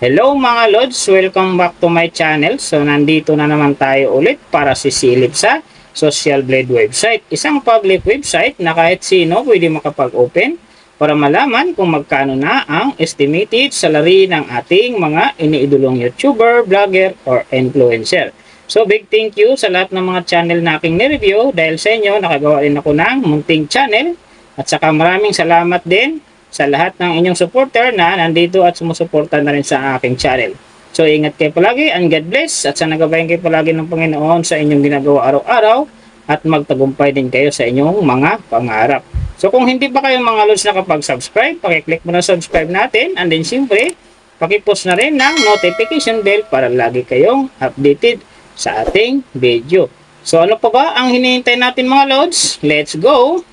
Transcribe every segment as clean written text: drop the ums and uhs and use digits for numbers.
Hello mga Lods! Welcome back to my channel. So nandito na naman tayo ulit para sisilip sa Social Blade website. Isang public website na kahit sino pwede makapag-open para malaman kung magkano na ang estimated salary ng ating mga iniidolong YouTuber, vlogger, or influencer. So big thank you sa lahat ng mga channel na aking nireview. Dahil sa inyo nakagawa rin ako ng munting channel. At saka maraming salamat din sa lahat ng inyong supporter na nandito at sumusuporta na rin sa aking channel. So ingat kayo palagi and God bless, at sana gabayan kayo palagi ng Panginoon sa inyong ginagawa araw-araw at magtagumpay din kayo sa inyong mga pangarap. So kung hindi pa kayo mga Lods nakapag-subscribe, pakiclick mo na subscribe natin, and then siyempre pakipost na rin ng notification bell para lagi kayong updated sa ating video. So ano pa ba ang hinihintay natin mga Lods? Let's go!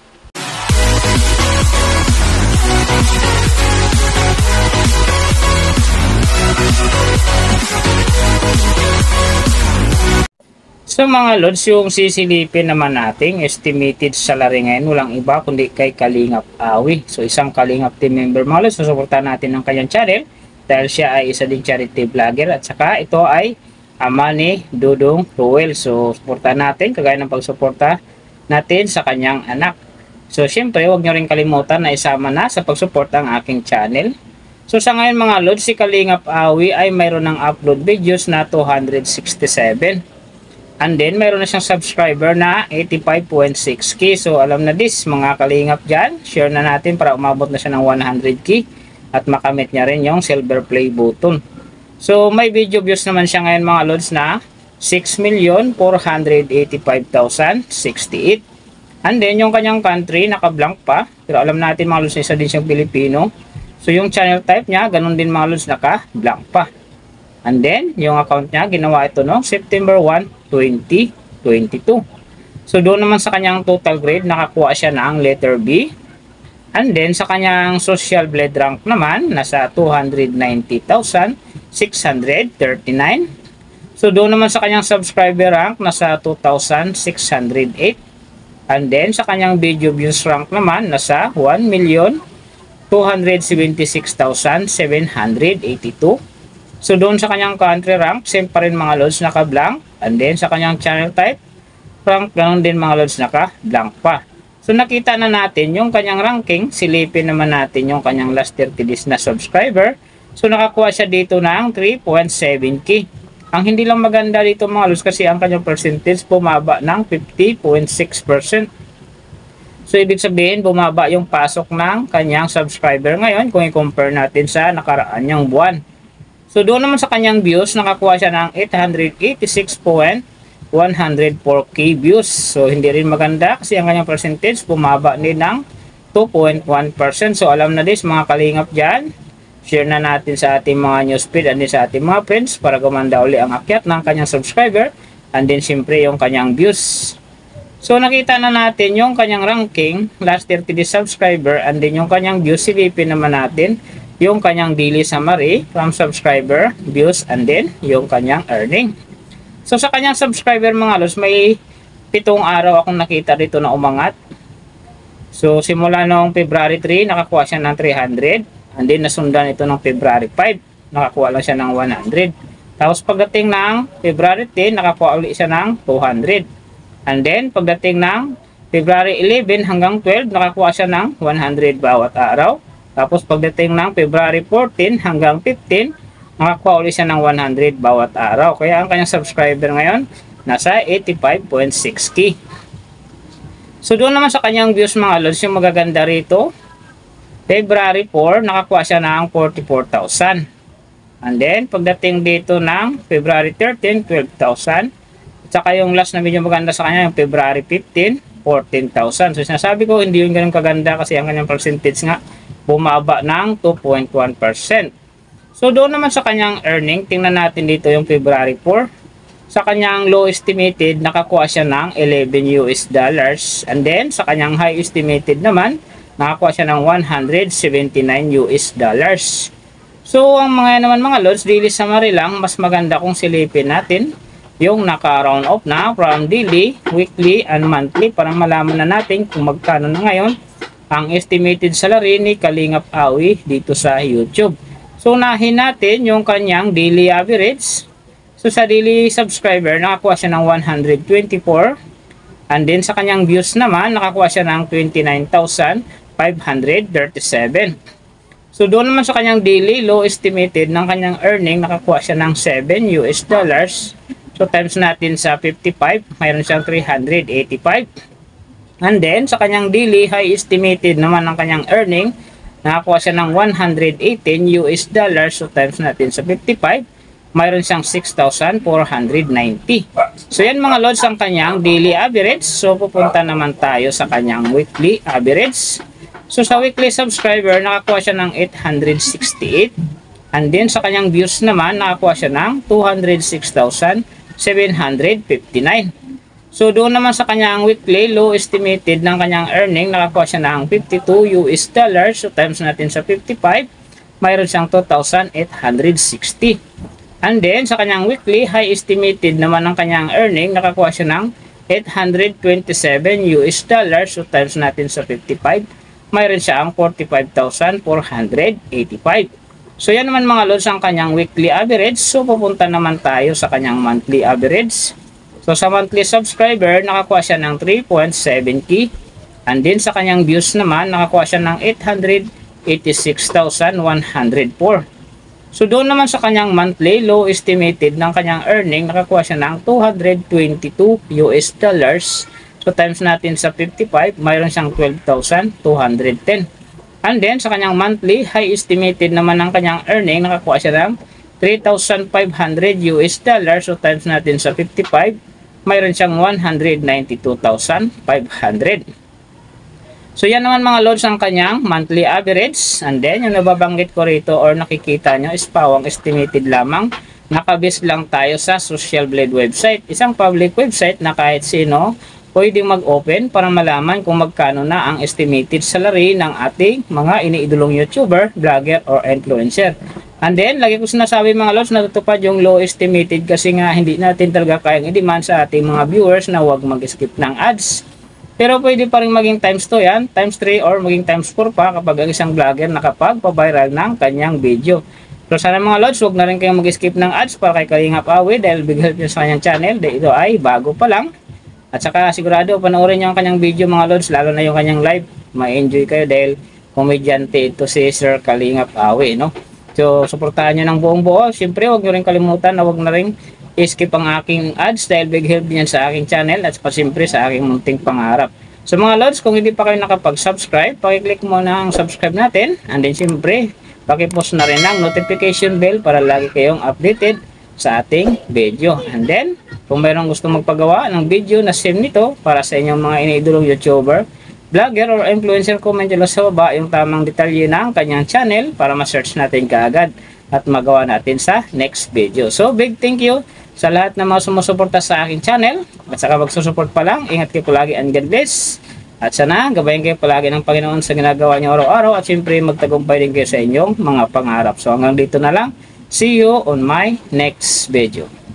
So mga Lods, yung sisilipin naman nating estimated salary ngayon, walang iba kundi kay Kalingap Awi. So isang Kalingap team member mga Lods, susuportahan natin ng kanyang channel dahil siya ay isa din charity vlogger, at saka ito ay ama ni Dudong Ruel. So suportahan natin kagaya ng pagsuporta natin sa kanyang anak. So syempre huwag nyo rin kalimutan na isama na sa pagsuporta ang aking channel. So sa ngayon mga Lods, si Kalingap Awi ay mayroon ng upload videos na 267. And then, mayroon na siyang subscriber na 85.6k. So, alam na this, mga kalingap dyan. Share na natin para umabot na siya ng 100k. At makamit niya rin yung silver play button. So, may video views naman siya ngayon mga Lods na 6,485,068. And then, yung kanyang country, naka-blank pa. Pero alam natin mga Lods, isa din siyang Pilipino. So, yung channel type niya, ganun din mga Lods, naka-blank pa. And then, yung account niya, ginawa ito no September 1, 2022. So, doon naman sa kanyang total grade, nakakuha siya ng letter B. And then, sa kanyang social blade rank naman, nasa 290,639. So, doon naman sa kanyang subscriber rank, nasa 2,608. And then, sa kanyang video views rank naman, nasa 1,276,782. So, doon sa kanyang country rank, same pa rin mga Lods, naka-blank. And then, sa kanyang channel type, rank, ganun din mga Lods, naka-blank pa. So, nakita na natin yung kanyang ranking. Silipin naman natin yung kanyang last 30 days na subscriber. So, nakakuha siya dito ng 3.7k. Ang hindi lang maganda dito mga Lods, kasi ang kanyang percentage bumaba ng 50.6%. So, ibig sabihin, bumaba yung pasok ng kanyang subscriber ngayon kung i-compare natin sa nakaraan niyang buwan. So, doon naman sa kanyang views, nakakuha siya ng 886.104k views. So, hindi rin maganda kasi ang kanyang percentage bumaba din ng 2.1%. So, alam na this mga kalingap dyan. Share na natin sa ating mga newsfeed and din sa ating mga friends para gumanda uli ang akyat ng kanyang subscriber. And then, siyempre, yung kanyang views. So, nakita na natin yung kanyang ranking, last 30 days subscriber, and then yung kanyang views. Silipin naman natin yung kanyang daily summary from subscriber, views, and then yung kanyang earning. So sa kanyang subscriber mga Lods, may 7 araw akong nakita dito na umangat. So simula noong February 3, nakakuha siya ng 300. And then nasundan ito ng February 5, nakakuha lang siya ng 100. Tapos pagdating ng February 10, nakakuha ulit siya ng 200. And then pagdating ng February 11 hanggang 12, nakakuha siya ng 100 bawat araw. Tapos pagdating ng February 14 hanggang 15, nakakuha ulit siya ng 100 bawat araw. Kaya ang kanyang subscriber ngayon, nasa 85.6k. So doon naman sa kanyang views mga Lods, yung magaganda rito, February 4, nakakuha siya ng 44,000. And then, pagdating dito ng February 13, 12,000. At saka yung last na medyo maganda sa kanya, yung February 15, 14,000. So sinasabi ko, hindi yung ganun kaganda kasi ang kanyang percentage nga, bumaba ng 2.1%. So doon naman sa kanyang earning, tingnan natin dito yung February 4. Sa kanyang low estimated, nakakuha siya ng $11. And then sa kanyang high estimated naman, nakakuha siya ng $179. So ang mga naman mga Lods, daily summary lang, mas maganda kung silipin natin yung naka-round off na from daily, weekly, and monthly para malaman na natin kung magkano na ngayon ang estimated salary ni Kalingap Awi dito sa YouTube. So unahin natin yung kanyang daily average. So sa daily subscriber, nakakuha siya ng 124. And then sa kanyang views naman, nakakuha siya ng 29,537. So doon naman sa kanyang daily low estimated ng kanyang earning, nakakuha siya ng $7. So times natin sa 55, mayroon siyang 385. And then sa kanyang daily high estimated naman ng kanyang earning, nakakuha siya ng $118. So times natin sa 55, mayroon siyang 6,490. So yan mga lods ang kanyang daily average. So pupunta naman tayo sa kanyang weekly average. So sa weekly subscriber, nakakuha siya ng 868. And then sa kanyang views naman, nakakuha siya ng 206,759. So doon naman sa kanyang weekly low estimated ng kanyang earning, nakakuha siya ng $52. So times natin sa 55, mayroon siyang 2,860. And then sa kanyang weekly high estimated naman ng kanyang earning, nakakuha siya ng $827. So times natin sa 55, mayroon siya ang 45,485. So yan naman mga lods ang kanyang weekly average. So pupunta naman tayo sa kanyang monthly average. So sa monthly subscriber, nakakuha siya ng 3.7K. And then sa kanyang views naman, nakakuha siya ng 886,104. So doon naman sa kanyang monthly low estimated ng kanyang earning, nakakuha siya ng $222. So times natin sa 55, mayroon siyang 12,210. And then sa kanyang monthly high estimated naman ng kanyang earning, nakakuha siya ng $3,500. So times natin sa 55, mayroon siyang 192,500. So yan naman mga lods ang kanyang monthly average. And then yung nababanggit ko rito or nakikita nyo is pawang estimated lamang. Nakabase lang tayo sa Social Blade website. Isang public website na kahit sino pwedeng mag-open para malaman kung magkano na ang estimated salary ng ating mga iniidolong YouTuber, vlogger, or influencer. And then, lagi ko sinasabi mga lods, natutupad yung low estimated kasi nga hindi natin talaga kayang i-demand sa ating mga viewers na huwag mag-skip ng ads. Pero pwede pa rin maging times 2 yan, times 3 or maging times 4 pa kapag ang isang vlogger nakapagpa-viral ng kanyang video. So sana mga lods, huwag na rin kayong mag-skip ng ads para kay Kalingap Awe dahil big help nyo sa kanyang channel. Dahil ito ay bago pa lang. At saka sigurado panoorin nyo ang kanyang video mga lods, lalo na yung kanyang live. Ma-enjoy kayo dahil komedyante ito si Sir Kalingap Awe, no? So suportahan nyo ng buong buo. Siyempre huwag nyo rin kalimutan na huwag na rin i-skip ang aking ads dahil big help niyan sa aking channel at siyempre sa aking munting pangarap. So mga lods, kung hindi pa kayo nakapag-subscribe, pakiclick mo na ang subscribe natin. And then siyempre, pakipost na rin ang notification bell para lagi kayong updated sa ating video. And then, kung mayroong gusto magpagawa ng video na same nito para sa inyong mga iniidolong YouTuber, vlogger or influencer, comment nyo sa baba yung tamang detalye ng kanyang channel para ma-search natin kaagad at magawa natin sa next video. So, big thank you sa lahat ng mga sumusuporta sa aking channel. At saka magsusupport pa lang, ingat kayo palagi and God bless. At sana, gabayan kayo palagi ng Panginoon sa ginagawa niyo araw-araw at siyempre magtagumpay din kayo sa inyong mga pangarap. So hanggang dito na lang. See you on my next video.